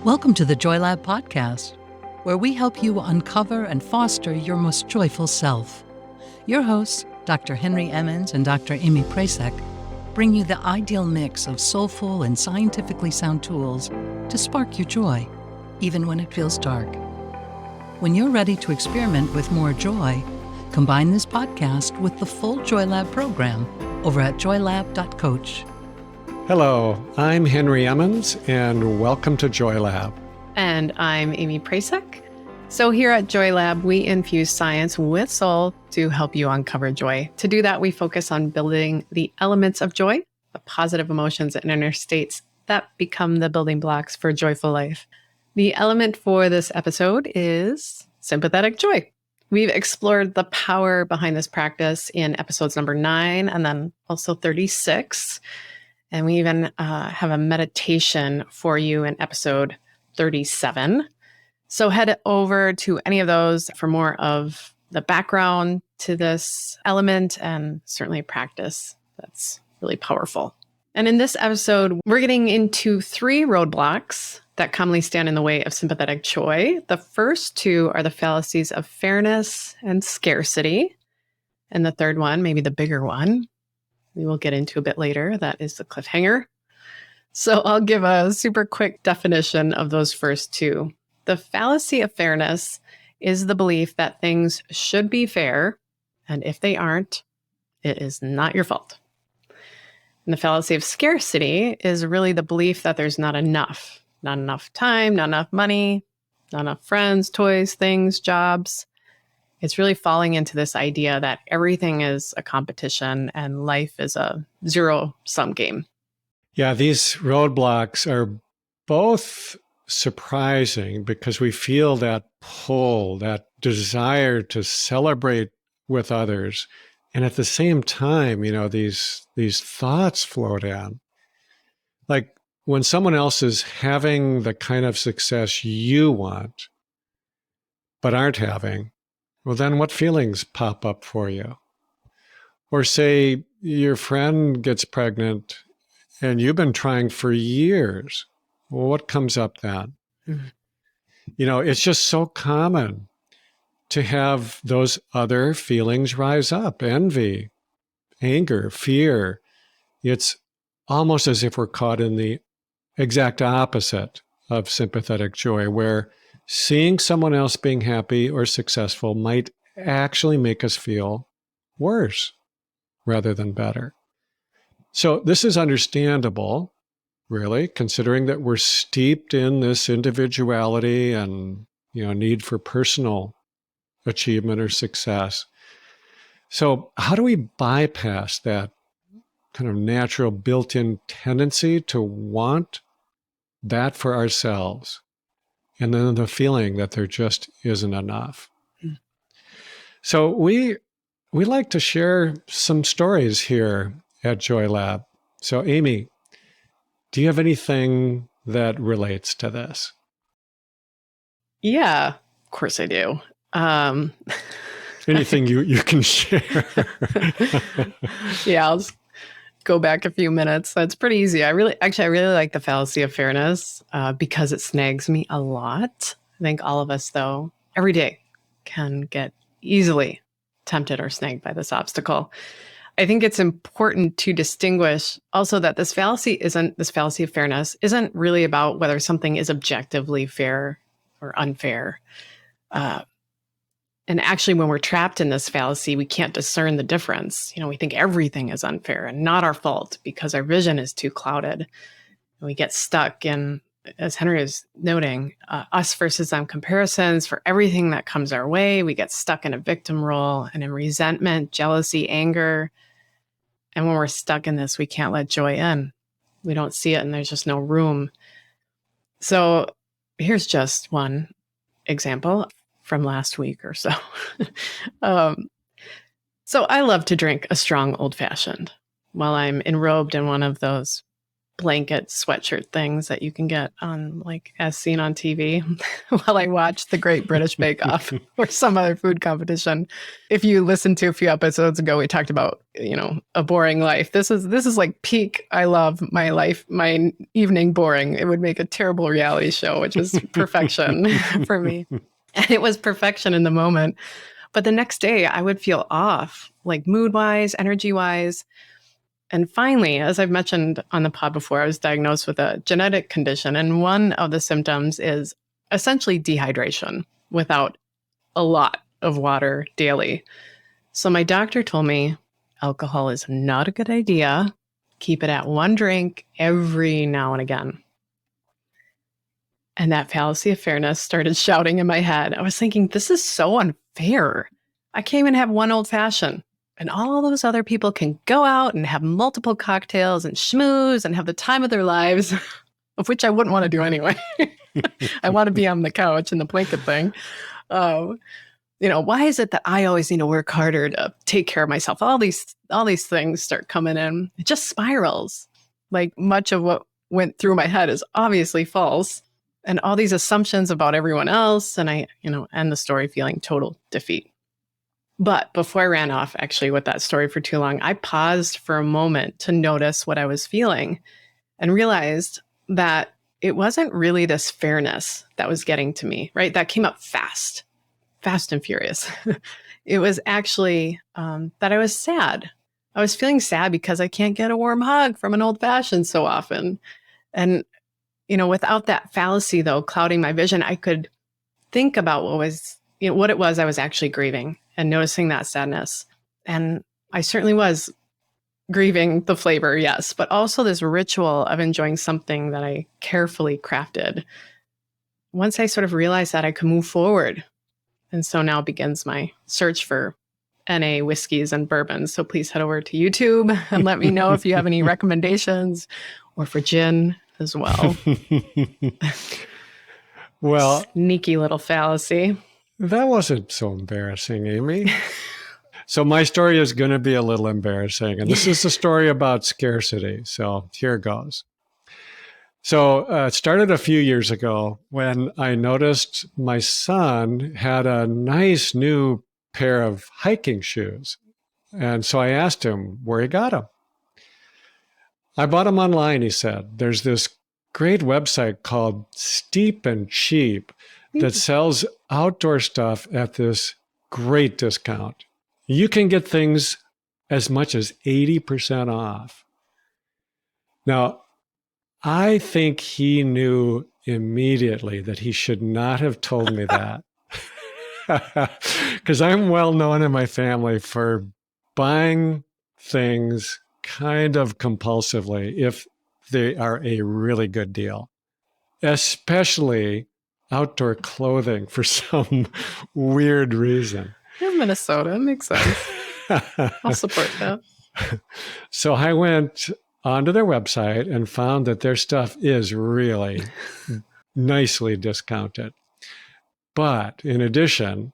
Welcome to the Joy Lab podcast, where we help you uncover and foster your most joyful self. Your hosts, Dr. Henry Emmons and Dr. Amy Prasek, bring you the ideal mix of soulful and scientifically sound tools to spark your joy, even when it feels dark. When you're ready to experiment with more joy, combine this podcast with the full Joy Lab program over at joylab.coach. Hello, I'm Henry Emmons, and welcome to Joy Lab. And I'm Amy Prasek. So here at Joy Lab, we infuse science with soul to help you uncover joy. To do that, we focus on building the elements of joy, the positive emotions and inner states that become the building blocks for a joyful life. The element for this episode is sympathetic joy. We've explored the power behind this practice in episodes number 9 and then also 36. And we even have a meditation for you in episode 37. So head over to any of those for more of the background to this element and certainly practice that's really powerful. And in this episode, we're getting into 3 roadblocks that commonly stand in the way of sympathetic joy. The first 2 are the fallacies of fairness and scarcity. And the third one, maybe the bigger one, we will get into a bit later. That is the cliffhanger. So I'll give a super quick definition of those first 2. The fallacy of fairness is the belief that things should be fair, and if they aren't, it is not your fault. And the fallacy of scarcity is really the belief that there's not enough time, not enough money, not enough friends, toys, things, jobs. It's really falling into this idea that everything is a competition and life is a zero-sum game. Yeah, these roadblocks are both surprising because we feel that pull, that desire to celebrate with others. And at the same time, these thoughts float in. Like when someone else is having the kind of success you want, but aren't having, well, then what feelings pop up for you? Or say your friend gets pregnant and you've been trying for years. Well, what comes up then? Mm-hmm. It's just so common to have those other feelings rise up. Envy, anger, fear. It's almost as if we're caught in the exact opposite of sympathetic joy, where seeing someone else being happy or successful might actually make us feel worse rather than better. So this is understandable, really, considering that we're steeped in this individuality and, need for personal achievement or success. So how do we bypass that kind of natural built-in tendency to want that for ourselves? And then the feeling that there just isn't enough. Mm. So we like to share some stories here at Joy Lab. So Amy, do you have anything that relates to this? Yeah, of course I do. Anything you can share? Yeah, I'll just go back a few minutes. That's pretty easy. I really like the fallacy of fairness because it snags me a lot. I think all of us, though, every day can get easily tempted or snagged by this obstacle. I think it's important to distinguish also that this fallacy of fairness isn't really about whether something is objectively fair or unfair. And actually, when we're trapped in this fallacy, we can't discern the difference. We think everything is unfair and not our fault because our vision is too clouded. And we get stuck in, as Henry was noting, us versus them comparisons for everything that comes our way. We get stuck in a victim role and in resentment, jealousy, anger. And when we're stuck in this, we can't let joy in. We don't see it and there's just no room. So here's just one example from last week or so. So I love to drink a strong old-fashioned while I'm enrobed in one of those blanket sweatshirt things that you can get on, like, as seen on TV while I watch the Great British Bake Off or some other food competition. If you listened to a few episodes ago, we talked about, a boring life. This is like peak. I love my life, my evening boring. It would make a terrible reality show, which is perfection for me. And it was perfection in the moment. But the next day I would feel off, like mood wise, energy wise. And finally, as I've mentioned on the pod before, I was diagnosed with a genetic condition. And one of the symptoms is essentially dehydration without a lot of water daily. So my doctor told me alcohol is not a good idea. Keep it at 1 drink every now and again. And that fallacy of fairness started shouting in my head. I was thinking, this is so unfair. I can't even have 1 old fashioned. And all those other people can go out and have multiple cocktails and schmooze and have the time of their lives, of which I wouldn't want to do anyway. I want to be on the couch in the blanket thing. Why is it that I always need to work harder to take care of myself? All these things start coming in. It just spirals. Like, much of what went through my head is obviously false. And all these assumptions about everyone else. And I, end the story feeling total defeat. But before I ran off, actually, with that story for too long, I paused for a moment to notice what I was feeling and realized that it wasn't really this fairness that was getting to me, right? That came up fast and furious. It was actually that I was sad. I was feeling sad because I can't get a warm hug from an old fashioned so often. And, without that fallacy, though, clouding my vision, I could think about what it was I was actually grieving and noticing that sadness. And I certainly was grieving the flavor, yes, but also this ritual of enjoying something that I carefully crafted. Once I sort of realized that, I could move forward. And so now begins my search for NA whiskeys and bourbons. So please head over to YouTube and let me know if you have any recommendations, or for gin as well. Well, sneaky little fallacy. That wasn't so embarrassing, Amy. So my story is going to be a little embarrassing. And this is a story about scarcity. So here goes. So it started a few years ago when I noticed my son had a nice new pair of hiking shoes. And so I asked him where he got them. I bought them online, he said. There's this great website called Steep and Cheap that sells outdoor stuff at this great discount. You can get things as much as 80% off. Now, I think he knew immediately that he should not have told me that. Because I'm well known in my family for buying things kind of compulsively if they are a really good deal, especially outdoor clothing for some weird reason. In Minnesota, it makes sense. I'll support that. So I went onto their website and found that their stuff is really nicely discounted. But in addition,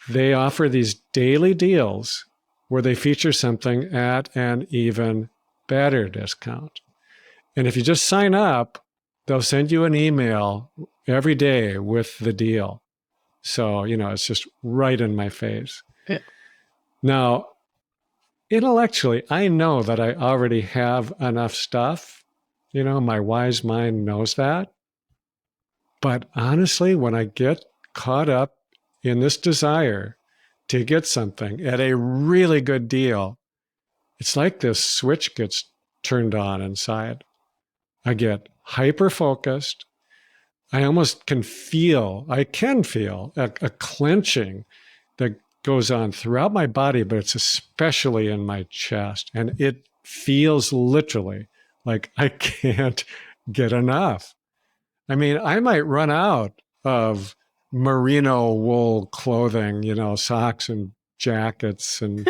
they offer these daily deals where they feature something at an even better discount. And if you just sign up, they'll send you an email every day with the deal. So, it's just right in my face. Yeah. Now, intellectually, I know that I already have enough stuff. My wise mind knows that. But honestly, when I get caught up in this desire to get something at a really good deal, it's like this switch gets turned on inside. I get hyper-focused. I almost can feel a clenching that goes on throughout my body, but it's especially in my chest. And it feels literally like I can't get enough. I mean, I might run out of merino wool clothing, socks and jackets. And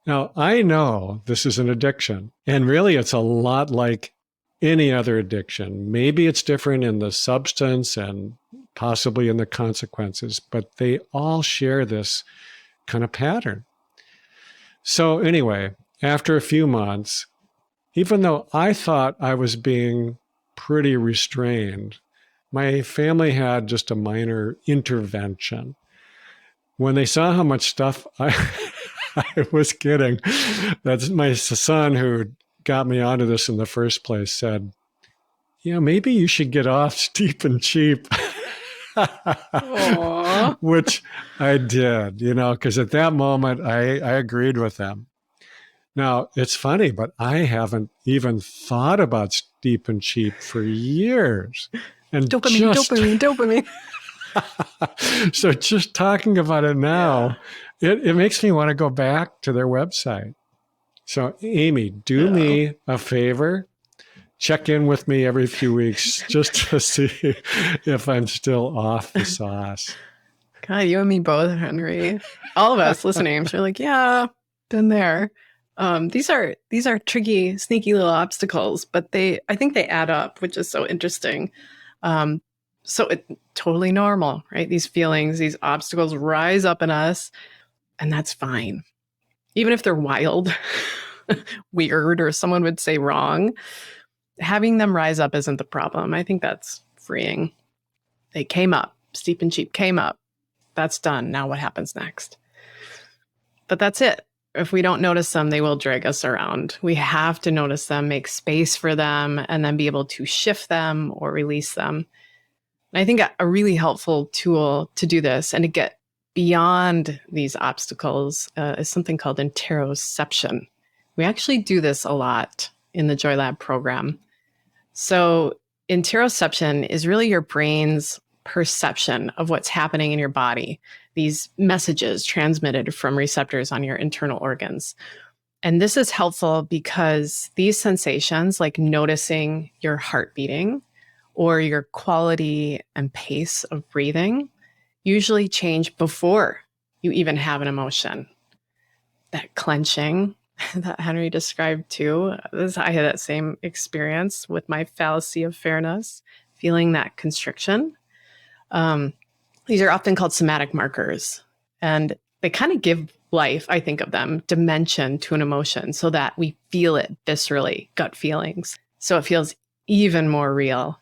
now I know this is an addiction. And really, it's a lot like any other addiction. Maybe it's different in the substance and possibly in the consequences, but they all share this kind of pattern. So anyway, after a few months, even though I thought I was being pretty restrained, my family had just a minor intervention. When they saw how much stuff I was getting, that's my son who got me onto this in the first place said, maybe you should get off steep and cheap. Which I did, because at that moment I agreed with them. Now, it's funny, but I haven't even thought about steep and cheap for years. And Dopamine. So just talking about it now, it makes me want to go back to their website. So Amy, do me a favor. Check in with me every few weeks just to see if I'm still off the sauce. God, you and me both, Henry. All of us listening, I'm sure like, yeah, been there. These are tricky, sneaky little obstacles, but I think they add up, which is so interesting. So it's totally normal, right? These feelings, these obstacles rise up in us, and that's fine. Even if they're wild, weird, or someone would say wrong, having them rise up isn't the problem. I think that's freeing. They came up, steep and cheap came up. That's done. Now what happens next? But that's it. If we don't notice them, they will drag us around. We have to notice them, make space for them, and then be able to shift them or release them. And I think a really helpful tool to do this and to get beyond these obstacles is something called interoception. We actually do this a lot in the Joy Lab program. So interoception is really your brain's perception of what's happening in your body, these messages transmitted from receptors on your internal organs. And this is helpful because these sensations, like noticing your heart beating or your quality and pace of breathing, usually change before you even have an emotion. That clenching that Henry described too, I had that same experience with my fallacy of fairness, feeling that constriction. These are often called somatic markers, and they kind of give life, I think of them, dimension to an emotion so that we feel it viscerally, gut feelings. So it feels even more real.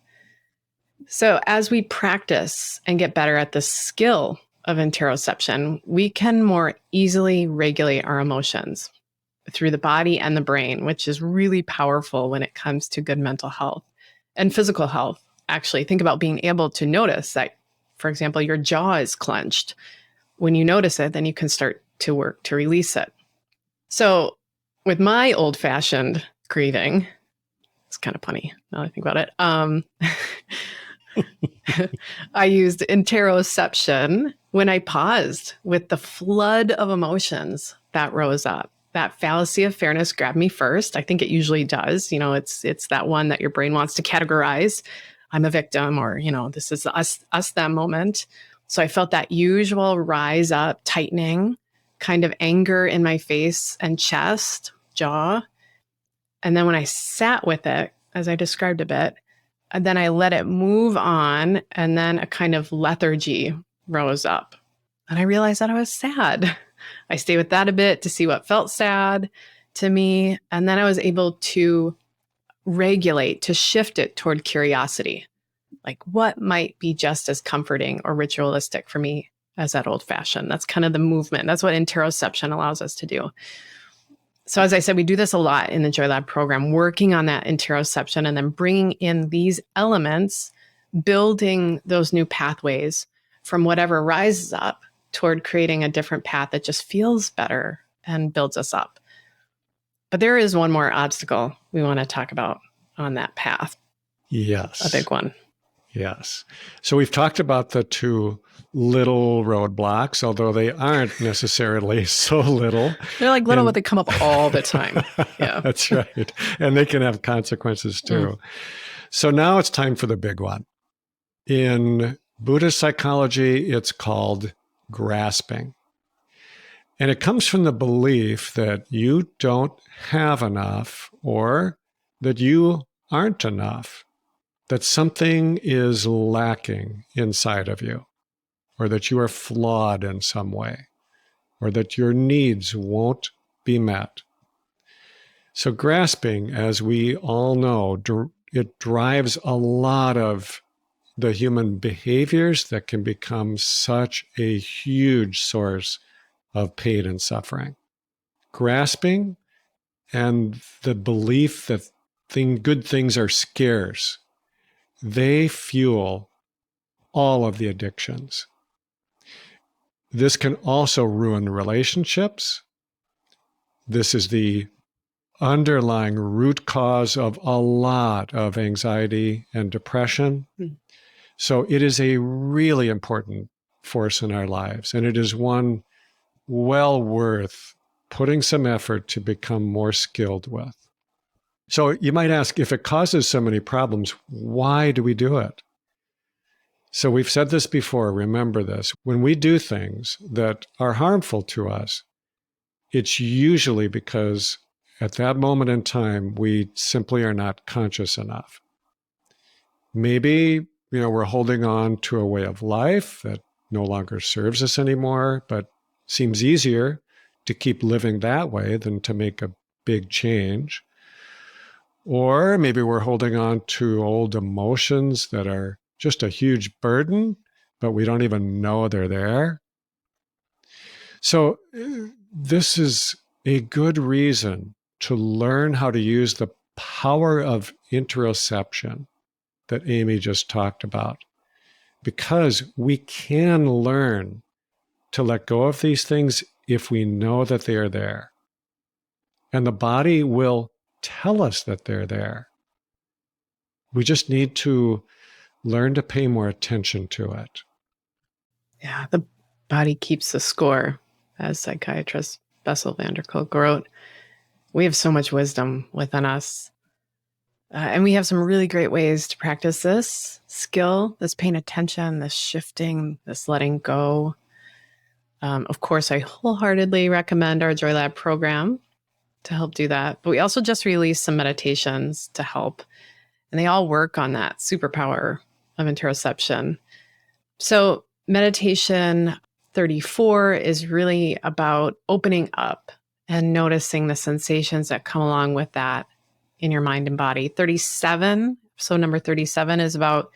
So as we practice and get better at the skill of interoception, we can more easily regulate our emotions through the body and the brain, which is really powerful when it comes to good mental health and physical health. Actually, think about being able to notice that, for example, your jaw is clenched. When you notice it, then you can start to work to release it. So with my old-fashioned grieving, it's kind of funny now that I think about it. I used interoception when I paused with the flood of emotions that rose up. That fallacy of fairness grabbed me first. I think it usually does. It's that one that your brain wants to categorize. I'm a victim, or, this is us, them moment. So I felt that usual rise up, tightening, kind of anger in my face and chest, jaw. And then when I sat with it, as I described a bit, and then I let it move on, and then a kind of lethargy rose up. And I realized that I was sad. I stayed with that a bit to see what felt sad to me. And then I was able to regulate, to shift it toward curiosity. Like, what might be just as comforting or ritualistic for me as that old fashioned? That's kind of the movement. That's what interoception allows us to do. So as I said, we do this a lot in the Joy Lab program, working on that interoception and then bringing in these elements, building those new pathways from whatever rises up toward creating a different path that just feels better and builds us up. But there is one more obstacle we want to talk about on that path. Yes. A big one. Yes. So we've talked about the two little roadblocks, although they aren't necessarily so little. They're like little, but they come up all the time. Yeah. That's right. And they can have consequences too. So now it's time for the big one. In Buddhist psychology, it's called grasping. And it comes from the belief that you don't have enough, or that you aren't enough, that something is lacking inside of you, or that you are flawed in some way, or that your needs won't be met. So grasping, as we all know, it drives a lot of the human behaviors that can become such a huge source of pain and suffering. Grasping and the belief that good things are scarce, they fuel all of the addictions. This can also ruin relationships. This is the underlying root cause of a lot of anxiety and depression. So it is a really important force in our lives, and it is one well worth putting some effort to become more skilled with. So you might ask, if it causes so many problems, why do we do it? So we've said this before, remember this. When we do things that are harmful to us, it's usually because at that moment in time, we simply are not conscious enough. Maybe, we're holding on to a way of life that no longer serves us anymore, but seems easier to keep living that way than to make a big change. Or maybe we're holding on to old emotions that are just a huge burden, but we don't even know they're there. So this is a good reason to learn how to use the power of interoception that Amy just talked about, because we can learn to let go of these things if we know that they are there. And the body will tell us that they're there. We just need to learn to pay more attention to it. Yeah, the body keeps the score, as psychiatrist Bessel van der Kolk wrote. We have so much wisdom within us. And we have some really great ways to practice this skill, this paying attention, this shifting, this letting go. Of course, I wholeheartedly recommend our Joy Lab program to help do that. But we also just released some meditations to help. And they all work on that superpower of interoception. So meditation 34 is really about opening up and noticing the sensations that come along with that in your mind and body. 37, so number 37 is about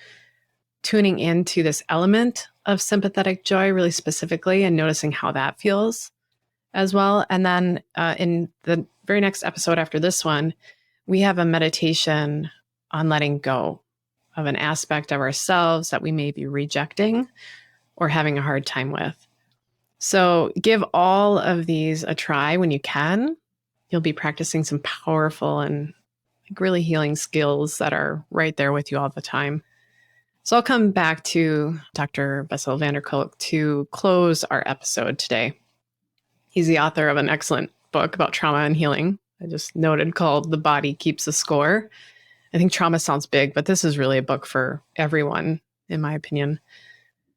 tuning into this element of sympathetic joy really specifically and noticing how that feels as well. And then in the very next episode after this one, we have a meditation on letting go of an aspect of ourselves that we may be rejecting or having a hard time with. So give all of these a try when you can. You'll be practicing some powerful and really healing skills that are right there with you all the time. So I'll come back to Dr. Bessel van der Kolk to close our episode today. He's the author of an excellent book about trauma and healing, I just noted, called The Body Keeps the Score. I think trauma sounds big, but this is really a book for everyone, in my opinion.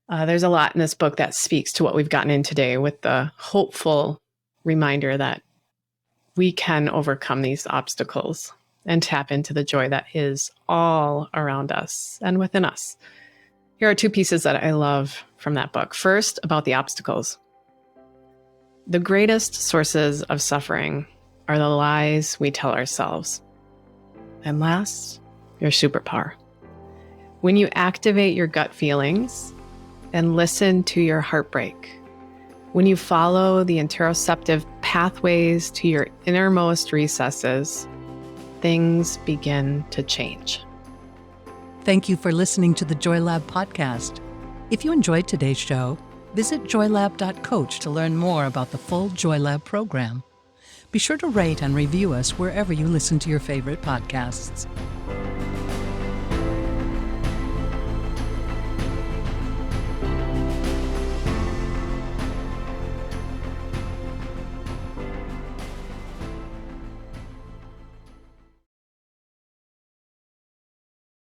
There's a lot in this book that speaks to what we've gotten in today, with the hopeful reminder that we can overcome these obstacles and tap into the joy that is all around us and within us. Here are two pieces that I love from that book. First, about the obstacles. The greatest sources of suffering are the lies we tell ourselves. And last, your superpower. When you activate your gut feelings and listen to your heartbreak, when you follow the interoceptive pathways to your innermost recesses, things begin to change. Thank you for listening to the Joy Lab podcast. If you enjoyed today's show, visit joylab.coach to learn more about the full Joy Lab program. Be sure to rate and review us wherever you listen to your favorite podcasts.